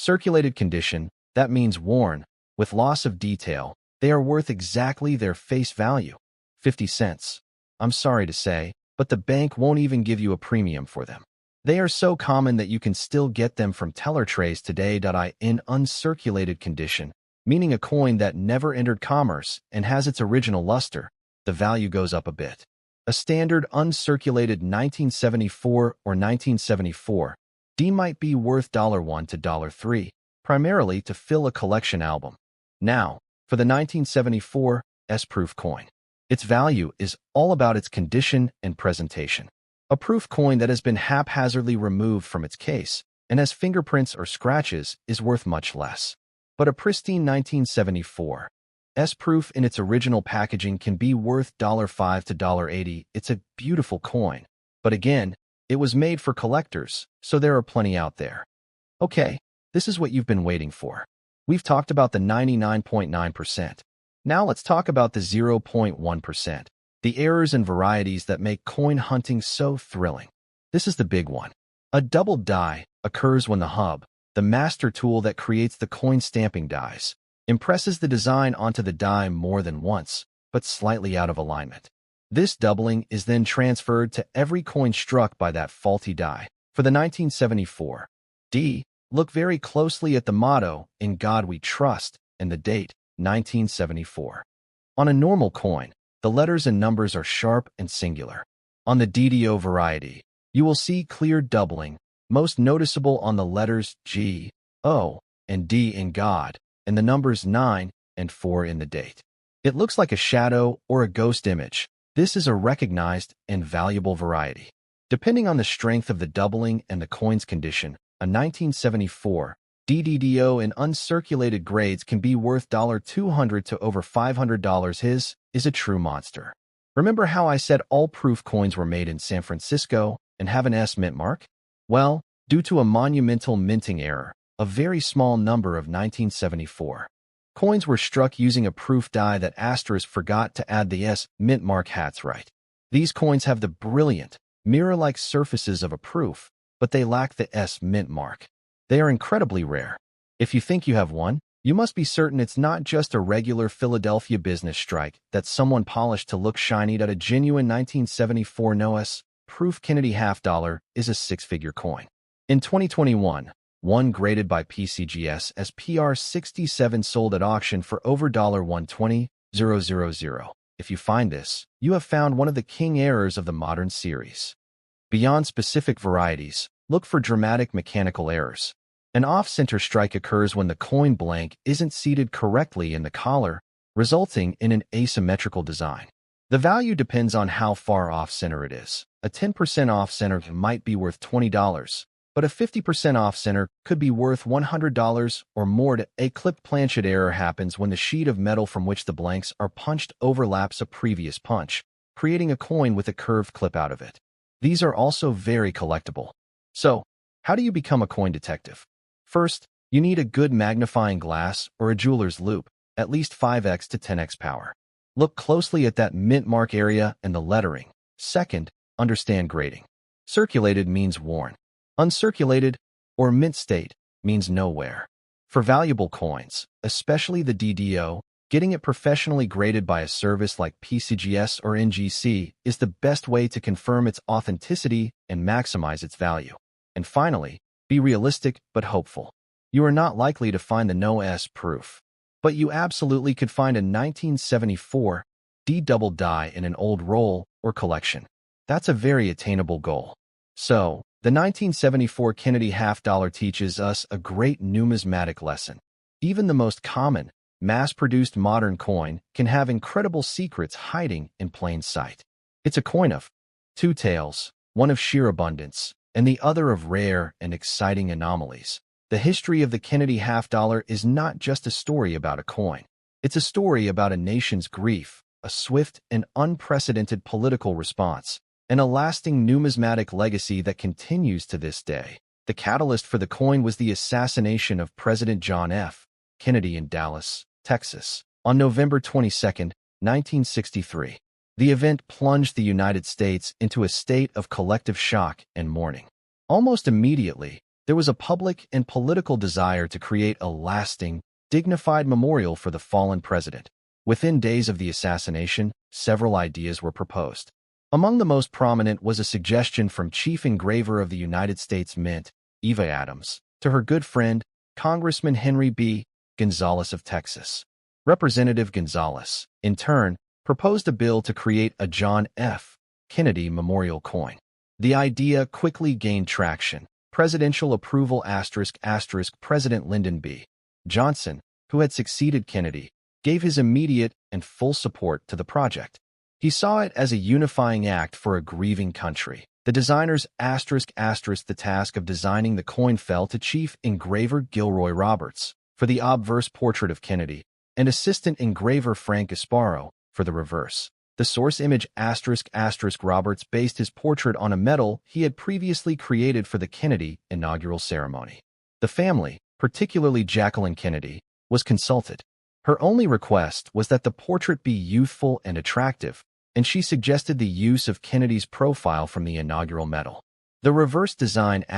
Circulated condition, that means worn, with loss of detail. They are worth exactly their face value, 50 cents. I'm sorry to say, but the bank won't even give you a premium for them. They are so common that you can still get them from teller trays today. In uncirculated condition, meaning a coin that never entered commerce and has its original luster, the value goes up a bit. A standard uncirculated 1974 or 1974 D might be worth $1 to $3, primarily to fill a collection album. Now, for the 1974 S-proof coin. Its value is all about its condition and presentation. A proof coin that has been haphazardly removed from its case and has fingerprints or scratches is worth much less. But a pristine 1974 S-proof in its original packaging can be worth $5 to $80. It's a beautiful coin. But again, it was made for collectors, so there are plenty out there. Okay, this is what you've been waiting for. We've talked about the 99.9%. Now let's talk about the 0.1%. The errors and varieties that make coin hunting so thrilling. This is the big one. A double die occurs when the hub, the master tool that creates the coin stamping dies, impresses the design onto the die more than once, but slightly out of alignment. This doubling is then transferred to every coin struck by that faulty die. For the 1974 D, look very closely at the motto, "In God We Trust," and the date, 1974. On a normal coin, the letters and numbers are sharp and singular. On the DDO variety, you will see clear doubling, most noticeable on the letters G, O, and D in God, and the numbers 9 and 4 in the date. It looks like a shadow or a ghost image. This is a recognized and valuable variety. Depending on the strength of the doubling and the coin's condition, a 1974 DDDO in uncirculated grades can be worth $200 to over $500. His is a true monster. Remember how I said all proof coins were made in San Francisco and have an S mint mark? Well, due to a monumental minting error, a very small number of 1974 coins were struck using a proof die that Asterisk forgot to add the S mint mark hats right. These coins have the brilliant, mirror-like surfaces of a proof, but they lack the S mint mark. They are incredibly rare. If you think you have one, you must be certain it's not just a regular Philadelphia business strike that someone polished to look shiny. A genuine 1974 NOS proof Kennedy half dollar is a six-figure coin. In 2021, one graded by PCGS as PR67 sold at auction for over $120,000. If you find this, you have found one of the king errors of the modern series. Beyond specific varieties, look for dramatic mechanical errors. An off-center strike occurs when the coin blank isn't seated correctly in the collar, resulting in an asymmetrical design. The value depends on how far off-center it is. A 10% off-center might be worth $20, but a 50% off-center could be worth $100 or more. A clipped planchet error happens when the sheet of metal from which the blanks are punched overlaps a previous punch, creating a coin with a curved clip out of it. These are also very collectible. So, how do you become a coin detective? First, you need a good magnifying glass or a jeweler's loupe, at least 5x to 10x power. Look closely at that mint mark area and the lettering. Second, understand grading. Circulated means worn. Uncirculated, or mint state, means nowhere. For valuable coins, especially the DDO, getting it professionally graded by a service like PCGS or NGC is the best way to confirm its authenticity and maximize its value. And finally, be realistic but hopeful. You are not likely to find the NOS proof, but you absolutely could find a 1974 D double die in an old roll or collection. That's a very attainable goal. So, the 1974 Kennedy half dollar teaches us a great numismatic lesson. Even the most common, mass-produced modern coin can have incredible secrets hiding in plain sight. It's a coin of two tails, one of sheer abundance, and the other of rare and exciting anomalies. The history of the Kennedy half dollar is not just a story about a coin. It's a story about a nation's grief, a swift and unprecedented political response, and a lasting numismatic legacy that continues to this day. The catalyst for the coin was the assassination of President John F. Kennedy in Dallas, Texas, on November 22, 1963. The event plunged the United States into a state of collective shock and mourning. Almost immediately, There was a public and political desire to create a lasting, dignified memorial for the fallen president. Within days of the assassination, several ideas were proposed. Among the most prominent was a suggestion from Chief Engraver of the United States Mint, Eva Adams, to her good friend, Congressman Henry B. Gonzalez of Texas. Representative Gonzalez, in turn, proposed a bill to create a John F. Kennedy memorial coin. The idea quickly gained traction. Presidential approval ***. President Lyndon B. Johnson, who had succeeded Kennedy, gave his immediate and full support to the project. He saw it as a unifying act for a grieving country. The designers ***. The task of designing the coin fell to Chief Engraver Gilroy Roberts for the obverse portrait of Kennedy and Assistant Engraver Frank Gasparo for the reverse. The source image ***. Roberts based his portrait on a medal he had previously created for the Kennedy inaugural ceremony. The family, particularly Jacqueline Kennedy, was consulted. Her only request was that the portrait be youthful and attractive, and she suggested the use of Kennedy's profile from the inaugural medal. The reverse design ***.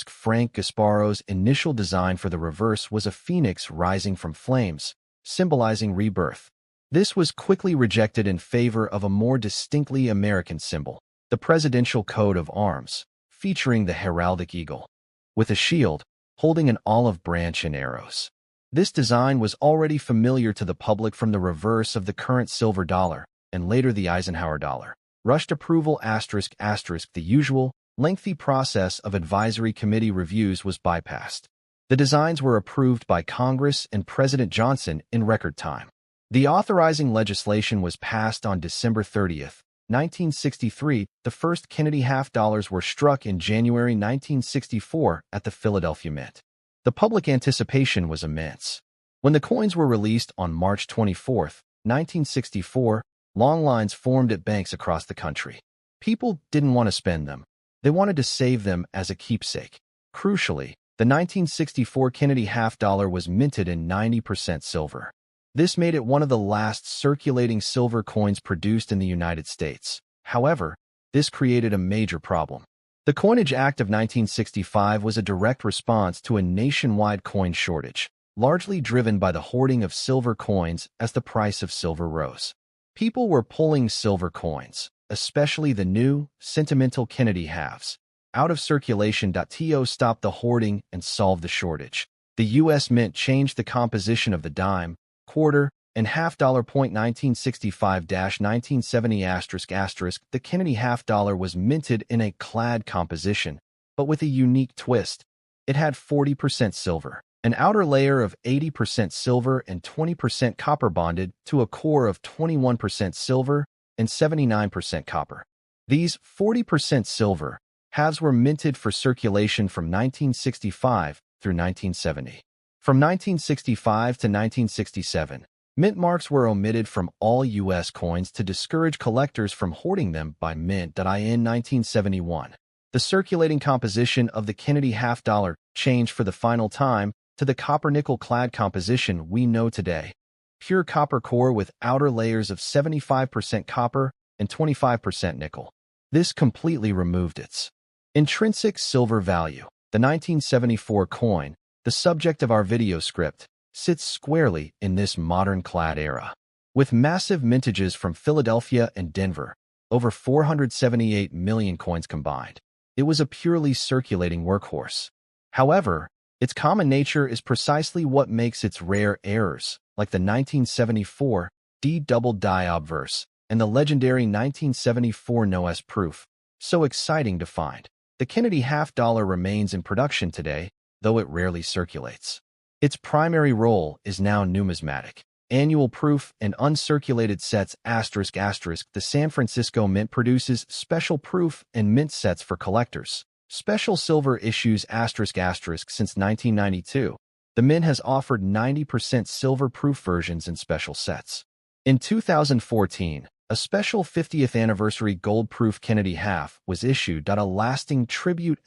Frank Gasparo's initial design for the reverse was a phoenix rising from flames, symbolizing rebirth. This was quickly rejected in favor of a more distinctly American symbol, the Presidential Coat of Arms, featuring the heraldic eagle, with a shield, holding an olive branch and arrows. This design was already familiar to the public from the reverse of the current silver dollar, and later the Eisenhower dollar. Rushed approval ***. The usual, lengthy process of advisory committee reviews was bypassed. The designs were approved by Congress and President Johnson in record time. The authorizing legislation was passed on December 30, 1963. The first Kennedy half-dollars were struck in January 1964 at the Philadelphia Mint. The public anticipation was immense. When the coins were released on March 24, 1964, long lines formed at banks across the country. People didn't want to spend them. They wanted to save them as a keepsake. Crucially, the 1964 Kennedy half-dollar was minted in 90% silver. This made it one of the last circulating silver coins produced in the United States. However, this created a major problem. The Coinage Act of 1965 was a direct response to a nationwide coin shortage, largely driven by the hoarding of silver coins as the price of silver rose. People were pulling silver coins, especially the new, sentimental Kennedy halves, out of circulation. To stop the hoarding and solve the shortage, the U.S. Mint changed the composition of the dime, quarter, and half-dollar. 1965-1970 ***. The Kennedy half-dollar was minted in a clad composition, but with a unique twist. It had 40% silver, an outer layer of 80% silver and 20% copper bonded to a core of 21% silver and 79% copper. These 40% silver halves were minted for circulation from 1965 through 1970. From 1965 to 1967, mint marks were omitted from all U.S. coins to discourage collectors from hoarding them by mint. In 1971, the circulating composition of the Kennedy half-dollar changed for the final time to the copper-nickel clad composition we know today. Pure copper core with outer layers of 75% copper and 25% nickel. This completely removed its intrinsic silver value. The 1974 coin, the subject of our video script, sits squarely in this modern clad era. With massive mintages from Philadelphia and Denver, over 478 million coins combined, it was a purely circulating workhorse. However, its common nature is precisely what makes its rare errors, like the 1974 D-double die obverse and the legendary 1974 no-S proof, so exciting to find. The Kennedy half-dollar remains in production today, though it rarely circulates. Its primary role is now numismatic, annual proof, and uncirculated sets ***. The San Francisco Mint produces special proof and mint sets for collectors. Special silver issues ***. Since 1992, the Mint has offered 90% silver proof versions in special sets. In 2014, a special 50th anniversary gold-proof Kennedy half was issued. A lasting tribute ***.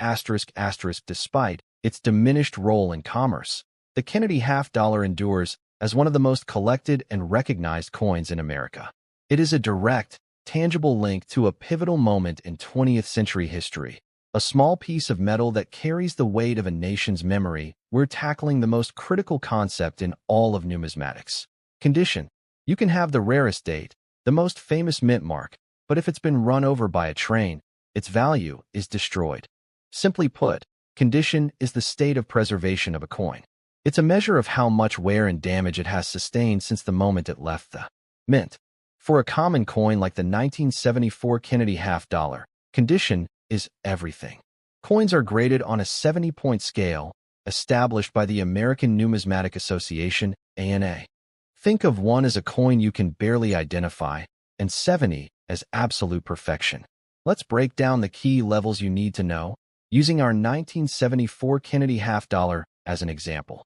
Despite its diminished role in commerce, the Kennedy half-dollar endures as one of the most collected and recognized coins in America. It is a direct, tangible link to a pivotal moment in 20th century history, A small piece of metal that carries the weight of a nation's memory. We're tackling the most critical concept in all of numismatics. Condition. You can have the rarest date, the most famous mint mark, but if it's been run over by a train, its value is destroyed. Simply put, condition is the state of preservation of a coin. It's a measure of how much wear and damage it has sustained since the moment it left the mint. For a common coin like the 1974 Kennedy half-dollar, condition is everything. Coins are graded on a 70-point scale established by the American Numismatic Association, ANA. Think of 1 as a coin you can barely identify, and 70 as absolute perfection. Let's break down the key levels you need to know, using our 1974 Kennedy half-dollar as an example.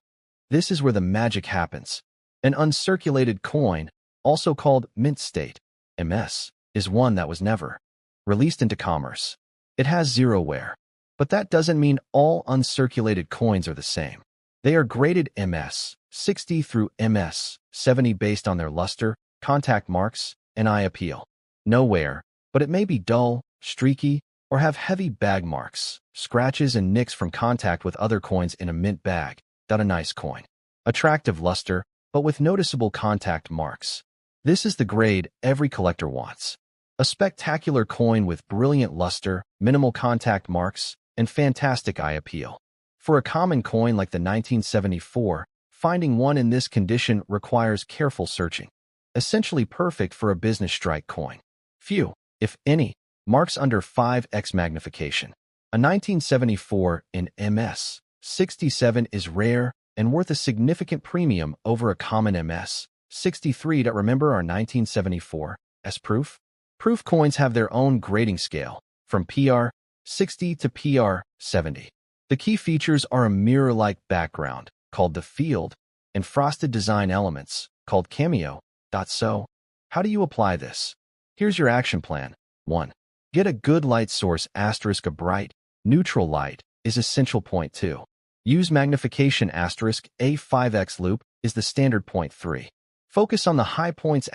This is where the magic happens. An uncirculated coin, also called mint state, MS, is one that was never released into commerce. It has 0 wear. But that doesn't mean all uncirculated coins are the same. They are graded MS 60 through MS 70 based on their luster, contact marks, and eye appeal. No wear, but it may be dull, streaky, or have heavy bag marks, scratches and nicks from contact with other coins in a mint bag. A nice coin. Attractive luster, but with noticeable contact marks. This is the grade every collector wants. A spectacular coin with brilliant luster, minimal contact marks, and fantastic eye appeal. For a common coin like the 1974, finding one in this condition requires careful searching. Essentially perfect for a business strike coin. Few, if any, marks under 5x magnification. A 1974 in MS 67 is rare and worth a significant premium over a common MS 63. Remember our 1974 as proof? Proof coins have their own grading scale, from PR 60 to PR 70. The key features are a mirror-like background, called the field, and frosted design elements, called cameo. So, how do you apply this? Here's your action plan. 1. Get a good light source. A bright, neutral light is essential. Point 2. Use magnification. A 5x loop is the standard. Point 3. Focus on the high points.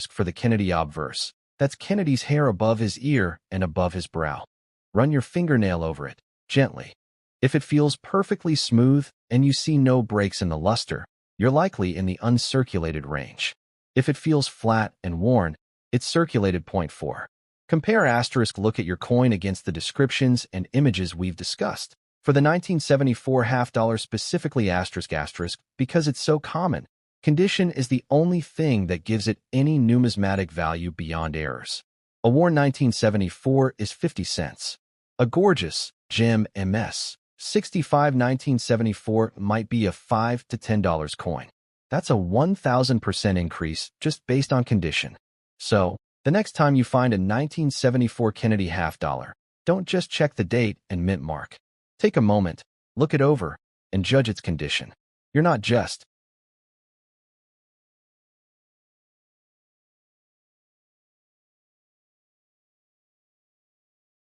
For the Kennedy obverse. That's Kennedy's hair above his ear and above his brow. Run your fingernail over it, gently. If it feels perfectly smooth and you see no breaks in the luster, you're likely in the uncirculated range. If it feels flat and worn, it's circulated. Point 4. Compare *. Look at your coin against the descriptions and images we've discussed. For the 1974 half-dollar specifically **, because it's so common, condition is the only thing that gives it any numismatic value beyond errors. A worn 1974 is 50 cents. A gorgeous gem MS 65 1974 might be a $5 to $10 coin. That's a 1,000% increase just based on condition. So, the next time you find a 1974 Kennedy half-dollar, don't just check the date and mint mark. Take a moment, look it over, and judge its condition. You're not just